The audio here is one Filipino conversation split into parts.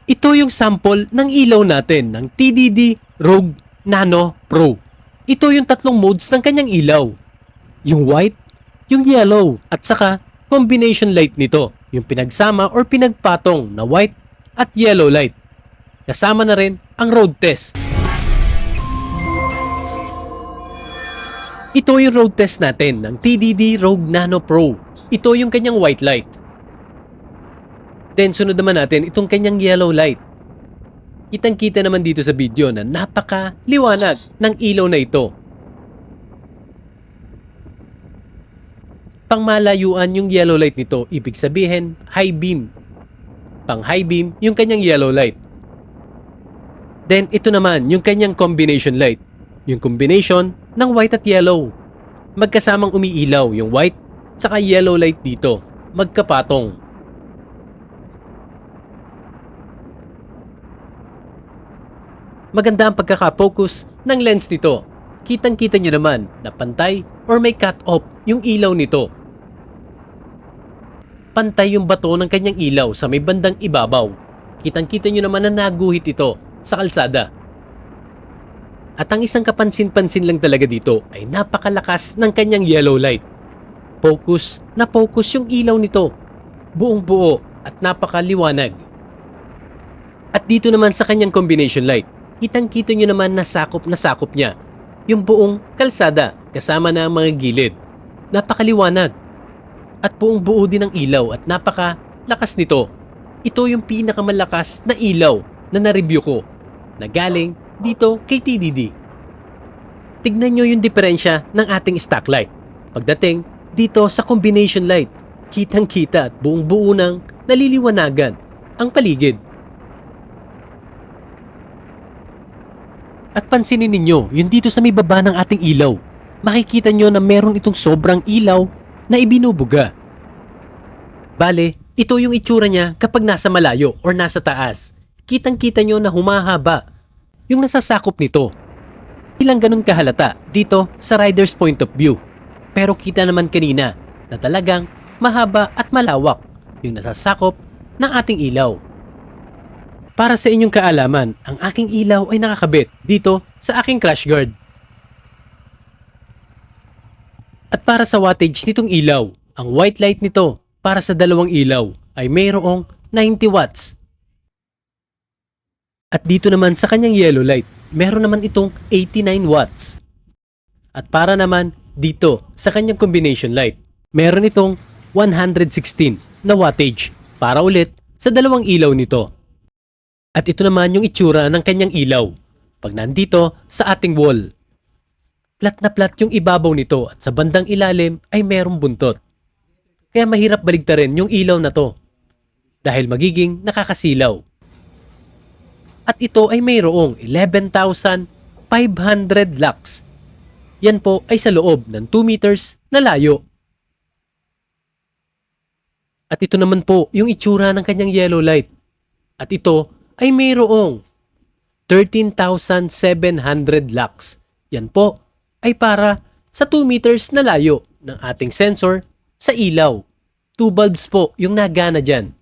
Ito yung sample ng ilaw natin ng TDD Rogue Nano Pro. Ito yung tatlong modes ng kanyang ilaw. Yung white, yung yellow, at saka combination light nito. Yung pinagsama or pinagpatong na white at yellow light. Kasama na rin ang road test. Ito yung road test natin ng TDD Rogue Nano Pro. Ito yung kanyang white light. Then sunod naman natin itong kanyang yellow light. Kitang-kita naman dito sa video na napaka-liwanag ng ilaw na ito. Pangmalayuan yung yellow light nito, ibig sabihin high beam. Pang high beam yung kanyang yellow light. Then ito naman yung kanyang combination light. Yung combination ng white at yellow. Magkasamang umiilaw yung white saka yellow light dito. Magkapatong. Maganda ang pagkaka-focus ng lens nito. Kitang-kita nyo naman na pantay or may cut-off yung ilaw nito. Pantay yung bato ng kanyang ilaw sa may bandang ibabaw. Kitang-kita nyo naman na naguhit ito sa kalsada. At ang isang kapansin-pansin lang talaga dito ay napakalakas ng kanyang yellow light. Focus na focus yung ilaw nito. Buong buo at napakaliwanag. At dito naman sa kanyang combination light, kitang-kita nyo naman na sakop niya yung buong kalsada kasama na ang mga gilid. Napakaliwanag. At buong buo din ang ilaw at napakalakas nito. Ito yung pinakamalakas na ilaw na na-review ko na galing dito kay TDD. Tignan nyo yung diferensya ng ating stock light. Pagdating dito sa combination light, kitang-kita at buong buo nang naliliwanagan ang paligid. At pansinin ninyo, yung dito sa may baba ng ating ilaw, makikita nyo na meron itong sobrang ilaw na ibinubuga. Bale, ito yung itsura niya kapag nasa malayo or nasa taas. Kitang-kita nyo na humahaba yung nasasakop nito. Ilang ganun kahalata dito sa rider's point of view. Pero kita naman kanina na talagang mahaba at malawak yung nasasakop ng ating ilaw. Para sa inyong kaalaman, ang aking ilaw ay nakakabit dito sa aking crash guard. At para sa wattage nitong ilaw, ang white light nito para sa dalawang ilaw ay mayroong 90 watts. At dito naman sa kanyang yellow light, meron naman itong 89 watts. At para naman dito sa kanyang combination light, meron itong 116 na wattage para ulit sa dalawang ilaw nito. At ito naman yung itsura ng kanyang ilaw pag nandito sa ating wall. Flat na flat yung ibabaw nito at sa bandang ilalim ay merong buntot. Kaya mahirap baligtarin yung ilaw na to dahil magiging nakakasilaw. At ito ay mayroong 11,500 lux. Yan po ay sa loob ng 2 meters na layo. At ito naman po yung itsura ng kanyang yellow light. At ito ay mayroong 13,700 lux. Yan po ay para sa 2 meters na layo ng ating sensor sa ilaw. 2 bulbs po yung nagana dyan.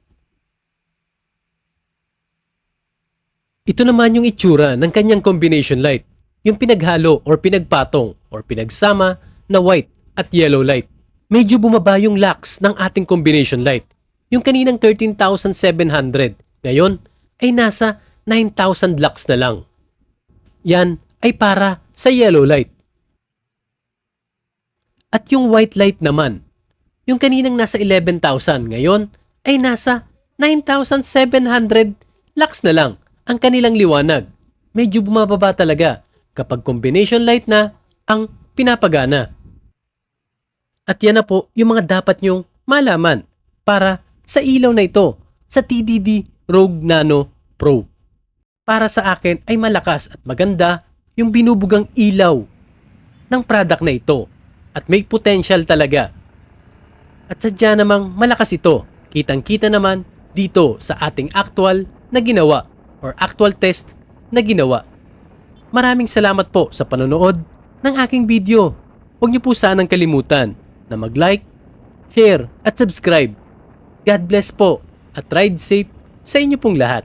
Ito naman yung itsura ng kanyang combination light. Yung pinaghalo or pinagpatong or pinagsama na white at yellow light. Medyo bumaba yung lux ng ating combination light. Yung kaninang 13,700. Ngayon ay nasa 9,000 lux na lang. Yan ay para sa yellow light. At yung white light naman, yung kaninang nasa 11,000 ngayon ay nasa 9,700 lux na lang ang kanilang liwanag. Medyo bumababa talaga kapag combination light na ang pinapagana. At yan na po yung mga dapat nyong malaman para sa ilaw na ito sa TDD Rogue Nano Pro. Para sa akin ay malakas at maganda yung binubugang ilaw ng product na ito at may potential talaga. At sadya namang malakas ito. Kitang-kita naman dito sa ating actual na ginawa or actual test na ginawa. Maraming salamat po sa panonood ng aking video. Huwag niyo po sanang kalimutan na mag-like, share at subscribe. God bless po at ride safe sa inyo pong lahat.